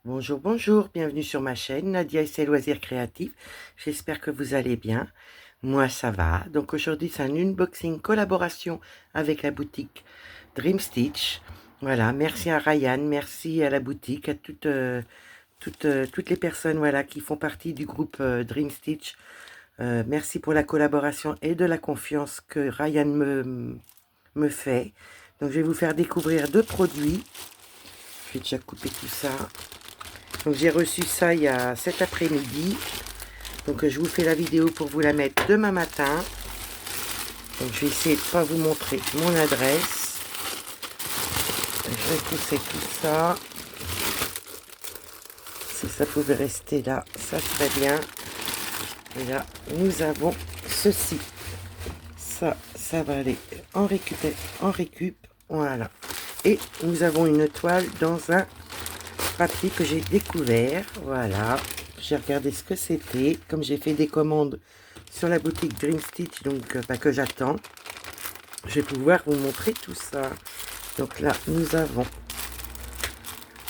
Bonjour, bonjour, bienvenue sur ma chaîne Nadia et ses loisirs créatifs. J'espère que vous allez bien. Moi, ça va. Donc aujourd'hui, c'est un unboxing collaboration avec la boutique Dream Stitch. Voilà, merci à Ryan, merci à la boutique, à toutes les personnes voilà, qui font partie du groupe Dream Stitch. Merci pour la collaboration et de la confiance que Ryan me fait. Donc je vais vous faire découvrir deux produits. Je vais déjà couper tout ça. Donc j'ai reçu ça il y a cet après-midi. Donc je vous fais la vidéo pour vous la mettre demain matin. Donc je vais essayer de ne pas vous montrer mon adresse. Je vais pousser tout ça. Si ça pouvait rester là, ça serait bien. Et là, nous avons ceci. Ça va aller en récup. Voilà. Et nous avons une toile dans un papier que j'ai découvert. Voilà. J'ai regardé ce que c'était. Comme j'ai fait des commandes sur la boutique Dream Stitch, donc que j'attends, je vais pouvoir vous montrer tout ça. Donc là, nous avons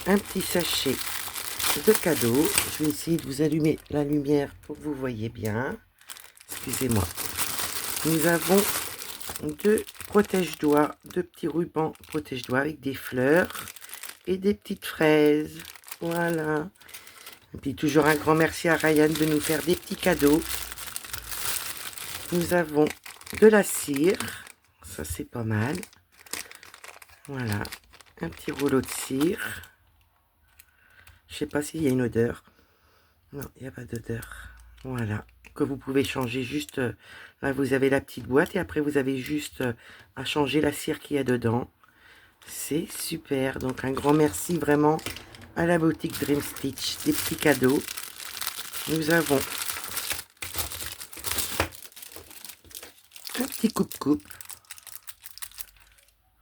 un petit sachet de cadeaux. Je vais essayer de vous allumer la lumière pour que vous voyez bien. Excusez-moi. Nous avons deux protège-doigts, deux petits rubans protège-doigts avec des fleurs et des petites fraises. Voilà. Et puis toujours un grand merci à Ryan de nous faire des petits cadeaux. Nous avons de la cire. Ça, c'est pas mal. Voilà. Un petit rouleau de cire. Je sais pas s'il y a une odeur. Non, il n'y a pas d'odeur. Voilà. Que vous pouvez changer juste... là, vous avez la petite boîte et après, vous avez juste à changer la cire qu'il y a dedans. C'est super. Donc, un grand merci vraiment à la boutique Dream Stitch. Des petits cadeaux. Nous avons un petit coupe-coupe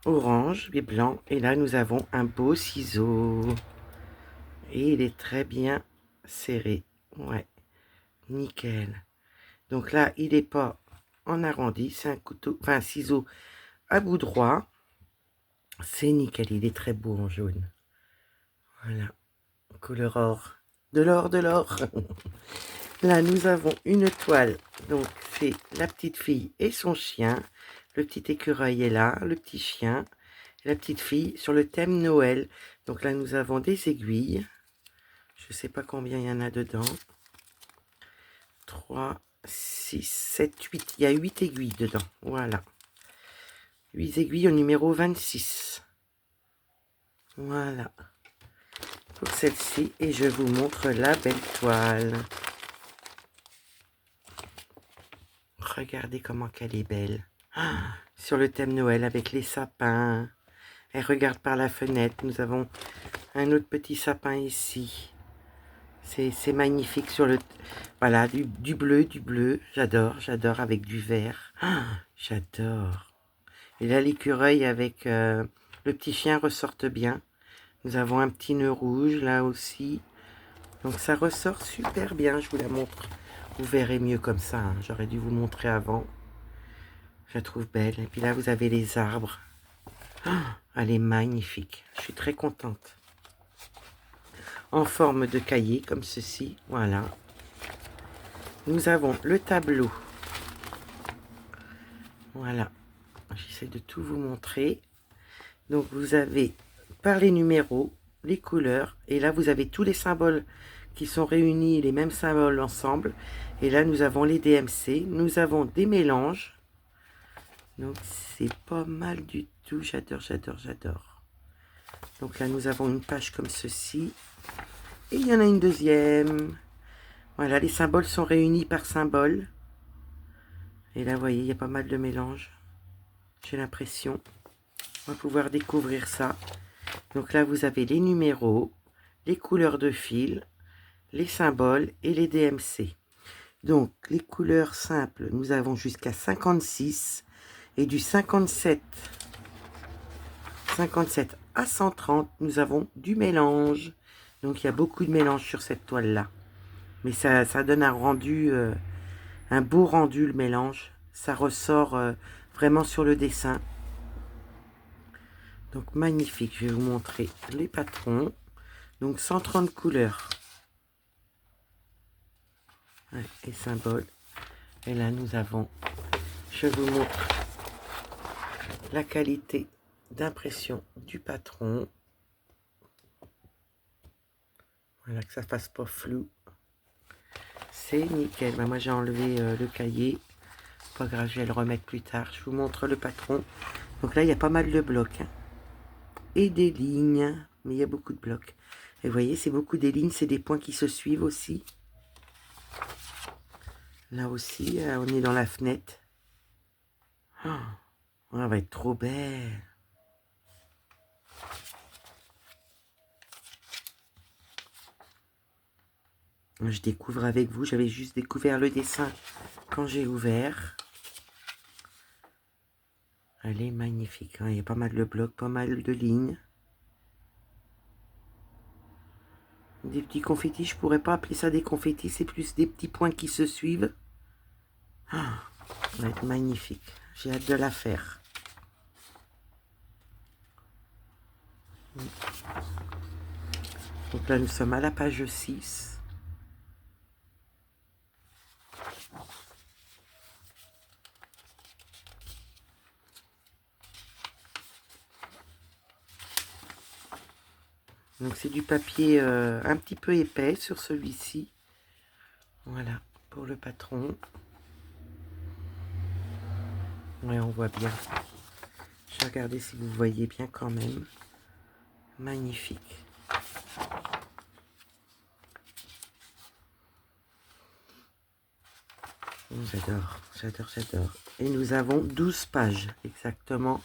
orange et blanc. Et là, nous avons un beau ciseau. Et il est très bien serré. Ouais, nickel. Donc là, il n'est pas en arrondi. C'est un couteau, enfin un ciseau à bout droit. C'est nickel. Il est très beau en jaune. Voilà. Couleur or. De l'or, de l'or. Là, nous avons une toile. Donc, c'est la petite fille et son chien. Le petit écureuil est là, le petit chien. La petite fille sur le thème Noël. Donc là, nous avons des aiguilles. Je ne sais pas combien il y en a dedans. 3, 6, 7, 8. Il y a 8 aiguilles dedans. Voilà. 8 aiguilles au numéro 26. Voilà. Pour celle-ci. Et je vous montre la belle toile. Regardez comment qu'elle est belle. Ah, sur le thème Noël avec les sapins. Elle regarde par la fenêtre. Nous avons un autre petit sapin ici. C'est magnifique sur le... Voilà, du bleu, du bleu. J'adore, j'adore avec du vert. Ah, j'adore. Et là, l'écureuil avec le petit chien ressortent bien. Nous avons un petit nœud rouge là aussi. Donc ça ressort super bien. Je vous la montre. Vous verrez mieux comme ça. Hein. J'aurais dû vous montrer avant. Je la trouve belle. Et puis là, vous avez les arbres. Ah, elle est magnifique. Je suis très contente. En forme de cahier, comme ceci. Voilà. Nous avons le tableau. Voilà. J'essaie de tout vous montrer. Donc, vous avez par les numéros, les couleurs. Et là, vous avez tous les symboles qui sont réunis, les mêmes symboles ensemble. Et là, nous avons les DMC. Nous avons des mélanges. Donc, c'est pas mal du tout. J'adore, j'adore, j'adore. Donc là, nous avons une page comme ceci. Et il y en a une deuxième. Voilà, les symboles sont réunis par symbole. Et là, vous voyez, il y a pas mal de mélanges. J'ai l'impression. On va pouvoir découvrir ça. Donc là, vous avez les numéros, les couleurs de fil, les symboles et les DMC. Donc, les couleurs simples, nous avons jusqu'à 56. Et du 57 à 130, nous avons du mélange. Donc, il y a beaucoup de mélange sur cette toile-là. Mais ça donne un rendu, un beau rendu, le mélange. Ça ressort vraiment sur le dessin. Donc, magnifique. Je vais vous montrer les patrons. Donc 130 couleurs. Ouais, et symboles. Et là, nous avons, je vous montre la qualité d'impression du patron. Voilà, que ça fasse pas flou. C'est nickel. Ben, moi, j'ai enlevé le cahier. Pas grave, je vais le remettre plus tard. Je vous montre le patron. Donc là, il y a pas mal de blocs. Hein. Et des lignes. Mais il y a beaucoup de blocs. Et vous voyez, c'est beaucoup des lignes. C'est des points qui se suivent aussi. Là aussi, on est dans la fenêtre. Oh, elle va être trop belle. Je découvre avec vous. J'avais juste découvert le dessin quand j'ai ouvert. Elle est magnifique. Hein. Il y a pas mal de blocs, pas mal de lignes. Des petits confettis. Je pourrais pas appeler ça des confettis. C'est plus des petits points qui se suivent. Ah, ça va être magnifique. J'ai hâte de la faire. Donc là, nous sommes à la page 6. Donc c'est du papier un petit peu épais sur celui-ci. Voilà, pour le patron. Ouais, on voit bien. Je vais regarder si vous voyez bien quand même. Magnifique. J'adore, j'adore, j'adore. Et nous avons 12 pages exactement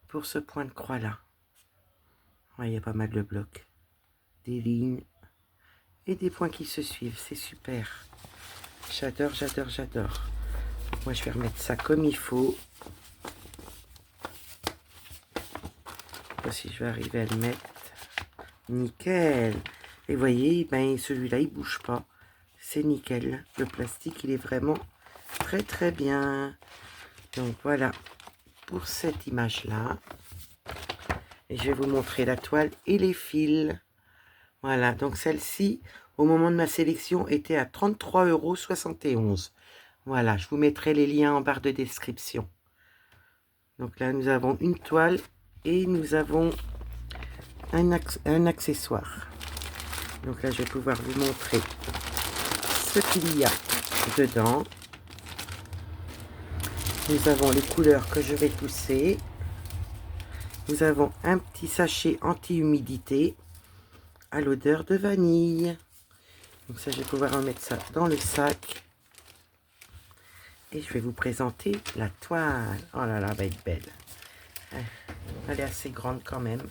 pour ce point de croix là. Ouais, il y a pas mal de blocs. Des lignes et des points qui se suivent. C'est super. J'adore, j'adore, j'adore. Moi, je vais remettre ça comme il faut. Je sais pas si je vais arriver à le mettre. Nickel. Et vous voyez, ben, celui-là, il bouge pas. C'est nickel. Le plastique, il est vraiment très, très bien. Donc, voilà pour cette image-là. Et je vais vous montrer la toile et les fils. Voilà, donc celle-ci, au moment de ma sélection, était à 33,71 €. Voilà, je vous mettrai les liens en barre de description. Donc là, nous avons une toile et nous avons un accessoire. Donc là, je vais pouvoir vous montrer ce qu'il y a dedans. Nous avons les couleurs que je vais pousser. Nous avons un petit sachet anti-humidité à l'odeur de vanille. Donc ça, je vais pouvoir en mettre ça dans le sac. Et je vais vous présenter la toile. Oh là là, elle va être belle. Elle est assez grande quand même.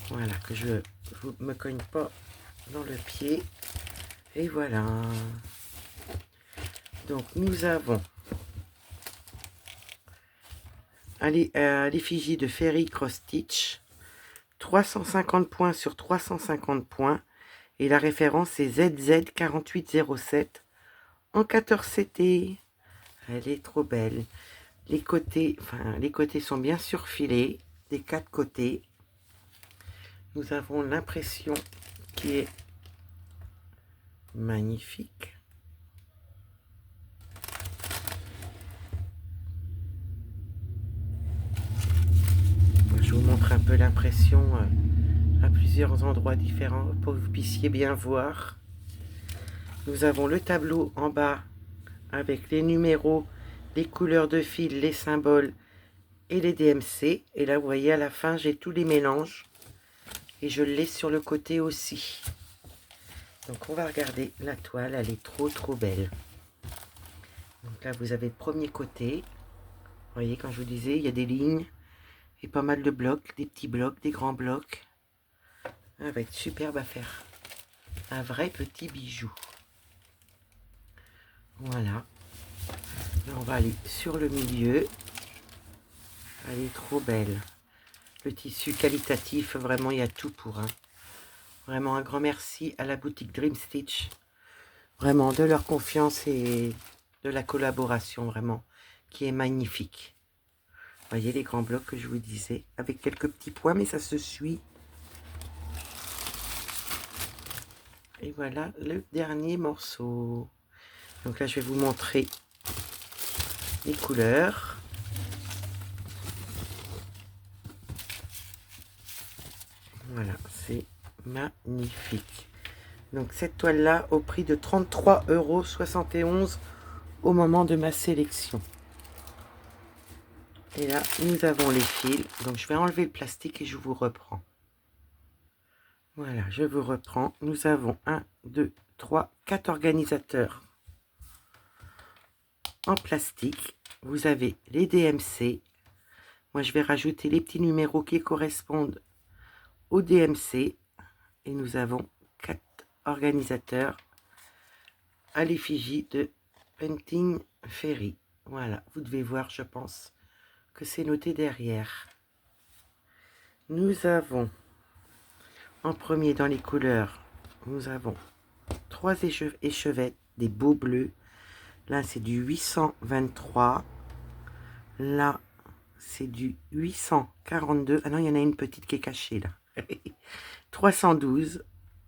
Voilà, que je ne me cogne pas dans le pied. Et voilà. Donc nous avons à l'effigie de Fairy Cross Stitch. 350 points sur 350 points. Et la référence est ZZ4807 en 14 CT. Elle est trop belle. Les côtés sont bien surfilés des 4 côtés. Nous avons l'impression qui est magnifique. Je vous montre un peu l'impression à plusieurs endroits différents pour que vous puissiez bien voir. Nous avons le tableau en bas avec les numéros, les couleurs de fil, les symboles et les DMC. Et là, vous voyez, à la fin, j'ai tous les mélanges. Et je l'ai sur le côté aussi. Donc, on va regarder la toile. Elle est trop, trop belle. Donc là, vous avez le premier côté. Vous voyez, quand je vous disais, il y a des lignes et pas mal de blocs. Des petits blocs, des grands blocs. Ça va être superbe à faire. Un vrai petit bijou. Voilà. Là, on va aller sur le milieu. Elle est trop belle. Le tissu qualitatif, vraiment, il y a tout pour. Hein. Vraiment, un grand merci à la boutique Dream Stitch. Vraiment, de leur confiance et de la collaboration, vraiment, qui est magnifique. voyez les grands blocs que je vous disais, avec quelques petits points, mais ça se suit. Et voilà le dernier morceau. Donc là, je vais vous montrer les couleurs. Voilà, c'est magnifique. Donc cette toile-là, au prix de 33,71 € au moment de ma sélection. Et là, nous avons les fils. Donc je vais enlever le plastique et je vous reprends. Voilà, je vous reprends. Nous avons 1, 2, 3, 4 organisateurs en plastique. Vous avez les DMC. Moi, je vais rajouter les petits numéros qui correspondent au DMC. Et nous avons 4 organisateurs à l'effigie de Painting Fairy. Voilà, vous devez voir, je pense, que c'est noté derrière. Nous avons, en premier dans les couleurs, nous avons 3 échevettes, des beaux bleus. Là, c'est du 823. Là, c'est du 842. Ah non, il y en a une petite qui est cachée là. 312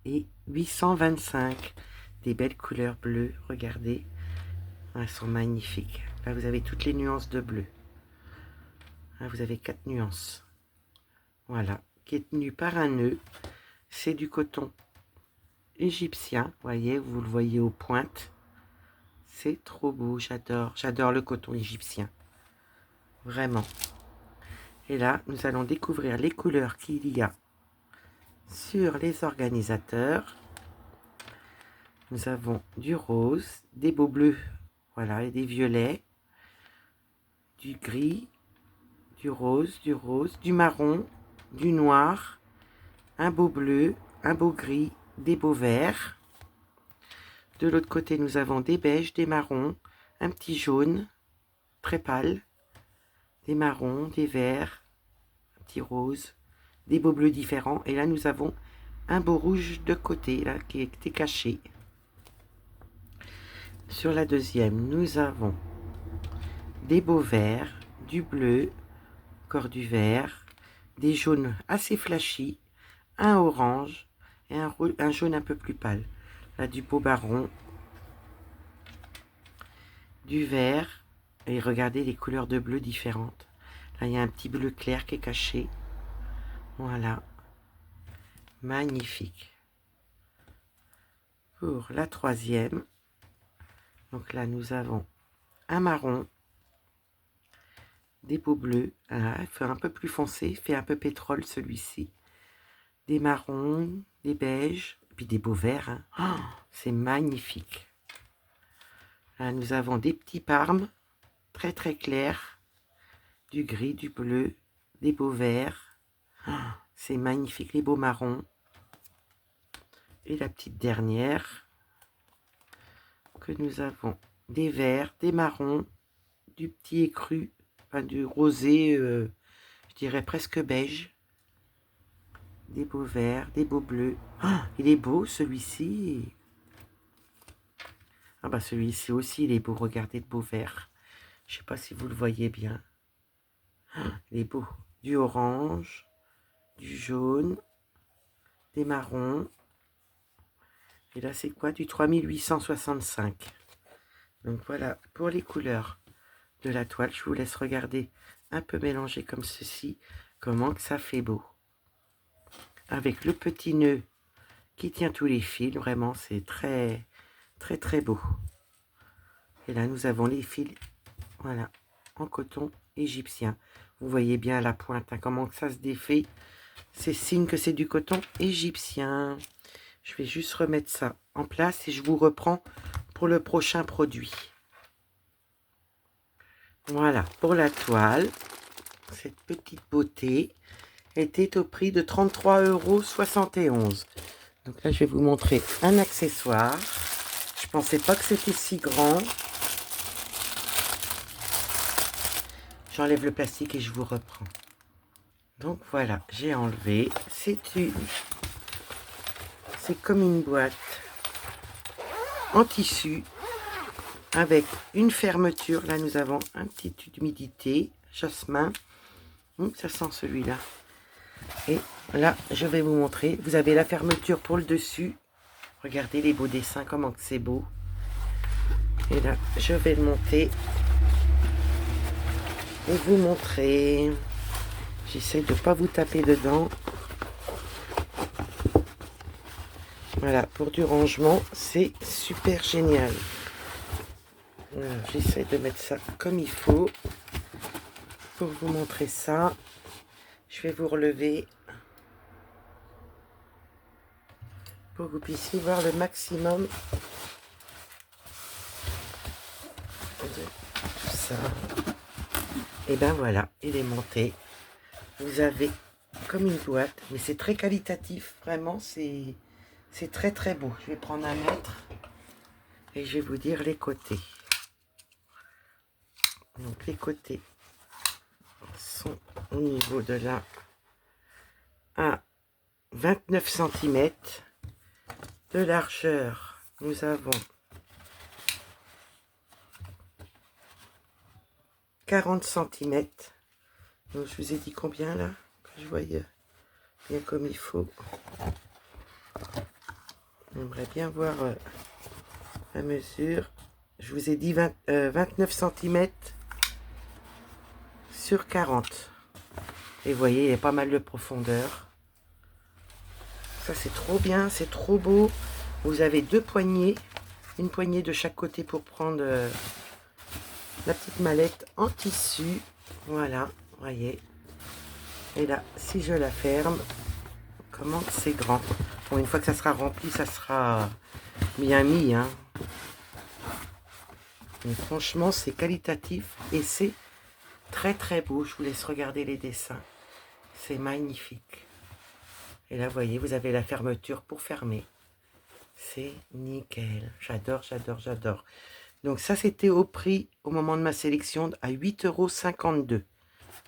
et 825. Des belles couleurs bleues, regardez. Elles sont magnifiques. Là, vous avez toutes les nuances de bleu. Là, vous avez 4 nuances. Voilà, qui est tenu par un nœud. C'est du coton égyptien. Voyez, vous le voyez aux pointes. C'est trop beau, j'adore. J'adore le coton égyptien. Vraiment. Et là, nous allons découvrir les couleurs qu'il y a sur les organisateurs. Nous avons du rose, des beaux bleus, voilà, et des violets, du gris, du rose, du marron, du noir, un beau bleu, un beau gris, des beaux verts. De l'autre côté, nous avons des beiges, des marrons, un petit jaune, très pâle, des marrons, des verts, un petit rose, des beaux bleus différents. Et là, nous avons un beau rouge de côté, là, qui était caché. Sur la deuxième, nous avons des beaux verts, du bleu, encore du vert, des jaunes assez flashy, un orange et un jaune un peu plus pâle. Là, du beau marron, du vert, et regardez les couleurs de bleu différentes. Là, il y a un petit bleu clair qui est caché. Voilà. Magnifique. Pour la troisième, donc là, nous avons un marron, des beaux bleus, il fait un peu plus foncé, il fait un peu pétrole celui-ci, des marrons, des beiges, puis des beaux verts, hein. Oh, c'est magnifique. Là, nous avons des petits parmes, très très clairs, du gris, du bleu, des beaux verts, oh, c'est magnifique, les beaux marrons. Et la petite dernière, que nous avons des verts, des marrons, du petit écru, enfin du rosé, je dirais presque beige, des beaux verts, des beaux bleus. Oh, il est beau celui-ci. Ah bah celui-ci aussi il est beau, regardez le beau vert. Je sais pas si vous le voyez bien. Oh, il est beau. Du orange, du jaune, des marrons. Et là c'est quoi? Du 3865. Donc voilà pour les couleurs de la toile. Je vous laisse regarder un peu mélanger comme ceci, comment que ça fait beau. Avec le petit nœud qui tient tous les fils, vraiment c'est très très très beau. Et là nous avons les fils, voilà, en coton égyptien. Vous voyez bien à la pointe, hein, comment que ça se défait. C'est signe que c'est du coton égyptien. Je vais juste remettre ça en place et je vous reprends pour le prochain produit. Voilà, pour la toile, cette petite beauté était au prix de 33,71 €. Donc là, je vais vous montrer un accessoire. Je pensais pas que c'était si grand. J'enlève le plastique et je vous reprends. Donc voilà, j'ai enlevé. C'est comme une boîte en tissu avec une fermeture. Là, nous avons un petit humidité, jasmin. Ça sent celui-là. Et là, je vais vous montrer. Vous avez la fermeture pour le dessus. Regardez les beaux dessins, comment que c'est beau. Et là, je vais le monter et vous montrer. J'essaie de ne pas vous taper dedans. Voilà, pour du rangement, c'est super génial. J'essaie de mettre ça comme il faut pour vous montrer ça. Je vais vous relever pour que vous puissiez voir le maximum de tout ça. Et ben voilà, il est monté. Vous avez comme une boîte, mais c'est très qualitatif, vraiment, c'est très très beau. Je vais prendre un mètre et je vais vous dire les côtés. Donc les côtés sont au niveau de là à 29 cm. De largeur, nous avons 40 cm. Donc je vous ai dit combien là, que je voyais bien comme il faut. J'aimerais bien voir la mesure. Je vous ai dit 29 cm sur 40. Et vous voyez, il y a pas mal de profondeur. Ça c'est trop bien, c'est trop beau. Vous avez deux poignées, une poignée de chaque côté pour prendre la petite mallette en tissu. Voilà, vous voyez. Et là, si je la ferme, comment c'est grand. Bon, une fois que ça sera rempli, ça sera bien mis, hein. Mais franchement, c'est qualitatif et c'est très très beau. Je vous laisse regarder les dessins. C'est magnifique. Et là, vous voyez, vous avez la fermeture pour fermer. C'est nickel. J'adore, j'adore, j'adore. Donc ça, c'était au prix, au moment de ma sélection, à 8,52 €.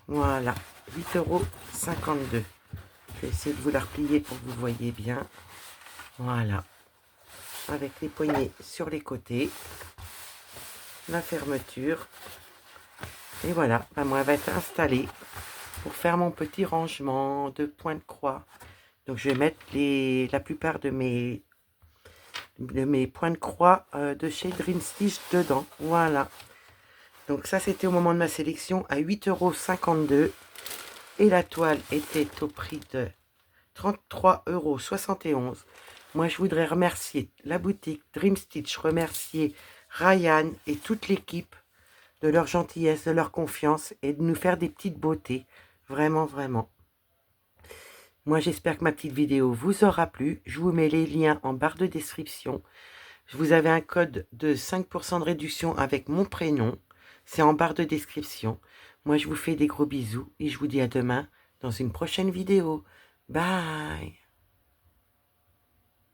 Voilà, 8,52 €. Je vais essayer de vous la replier pour que vous voyez bien. Voilà. Avec les poignées sur les côtés. La fermeture. Et voilà, ben moi, elle va être installée pour faire mon petit rangement de points de croix. Donc je vais mettre la plupart de mes points de croix de chez Dream Stitch dedans. Voilà. Donc ça, c'était au moment de ma sélection à 8,52 €. Et la toile était au prix de 33,71 €. Moi, je voudrais remercier la boutique Dream Stitch, remercier Ryan et toute l'équipe de leur gentillesse, de leur confiance et de nous faire des petites beautés. Vraiment, vraiment. Moi, j'espère que ma petite vidéo vous aura plu. Je vous mets les liens en barre de description. Vous avez un code de 5% de réduction avec mon prénom. C'est en barre de description. Moi, je vous fais des gros bisous et je vous dis à demain dans une prochaine vidéo. Bye!